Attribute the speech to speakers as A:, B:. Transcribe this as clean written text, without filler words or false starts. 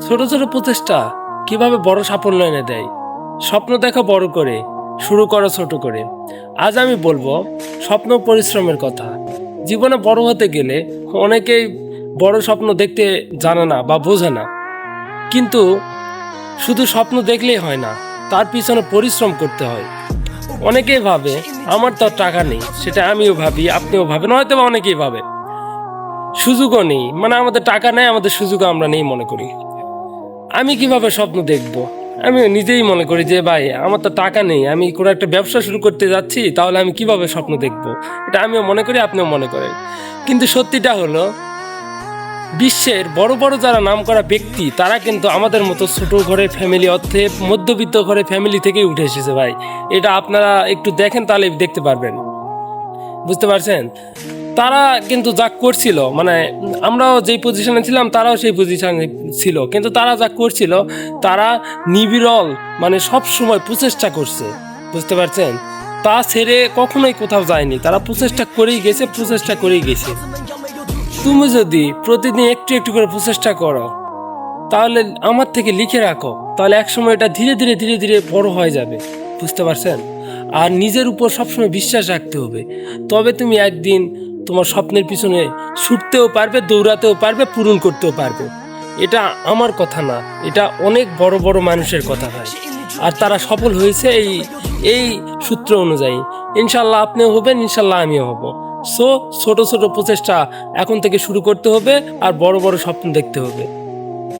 A: ছোট ছোট প্রচেষ্টা কিভাবে বড় সাফল্য এনে দেয়। স্বপ্ন দেখা বড় করে, শুরু করো ছোট করে। আজ আমি বলবো স্বপ্ন পরিশ্রমের কথা। জীবনে বড় হতে গেলে অনেকেই বড় স্বপ্ন দেখতে জানে না বা বোঝে না, কিন্তু শুধু স্বপ্ন দেখলেই হয় না, তার পিছনে পরিশ্রম করতে হয়। অনেকেই ভাবে আমার তো আর টাকা নেই, সেটা আমিও ভাবি, আপনিও ভাবেন, হয়তো বা অনেকেই ভাবে সুযোগও নেই, মানে আমাদের টাকা নেই, আমাদের সুযোগও আমরা নেই মনে করি। আমি কিভাবে স্বপ্ন দেখব? আমি নিজেই মনে করি যে ভাই আমার তো টাকা নেই, আমি কোনো একটা ব্যবসা শুরু করতে যাচ্ছি, তাহলে আমি কিভাবে স্বপ্ন দেখব? এটা আমিও মনে করি, আপনিও মনে করেন। কিন্তু সত্যিটা হলো, বিশ্বের বড় বড় যারা নামকরা ব্যক্তি, তারা কিন্তু আমাদের মতো ছোট ঘরের ফ্যামিলি, অর্থে মধ্যবিত্ত ঘরের ফ্যামিলি থেকেই উঠে এসেছে ভাই। এটা আপনারা একটু দেখেন, তাহলে দেখতে পারবেন, বুঝতে পারছেন? তারা কিন্তু যা করছিল, মানে আমরাও যেই পজিশনে ছিলাম তারাও সেই পজিশনে ছিল, কিন্তু তারা যা করছিল, তারা নিবিড়ল, মানে সব সময় প্রচেষ্টা করছে, বুঝতে পারছেন? তা ছেড়ে কখনোই কোথাও যায়নি, তারা প্রচেষ্টা করেই গেছে, প্রচেষ্টা করেই গেছে। তুমি যদি প্রতিদিন একটু একটু করে প্রচেষ্টা করো, তাহলে আমার থেকে লিখে রাখো, তাহলে একসময় এটা ধীরে ধীরে ধীরে ধীরে বড় হয়ে যাবে, বুঝতে পারছেন? আর নিজের উপর সবসময় বিশ্বাস রাখতে হবে, তবে তুমি একদিন তোমার স্বপ্নের পিছনে ছুটতেও পারবে, দৌড়াতেও পারবে, পূরণ করতেও পারবে। এটা আমার কথা না, এটা অনেক বড় বড় মানুষের কথা হয়, আর তারা সফল হয়েছে এই এই সূত্র অনুযায়ী। ইনশাল্লাহ আপনিও হবেন, ইনশাল্লাহ আমিও হব। সো ছোট ছোট প্রচেষ্টা এখন থেকে শুরু করতে হবে, আর বড় বড় স্বপ্ন দেখতে হবে।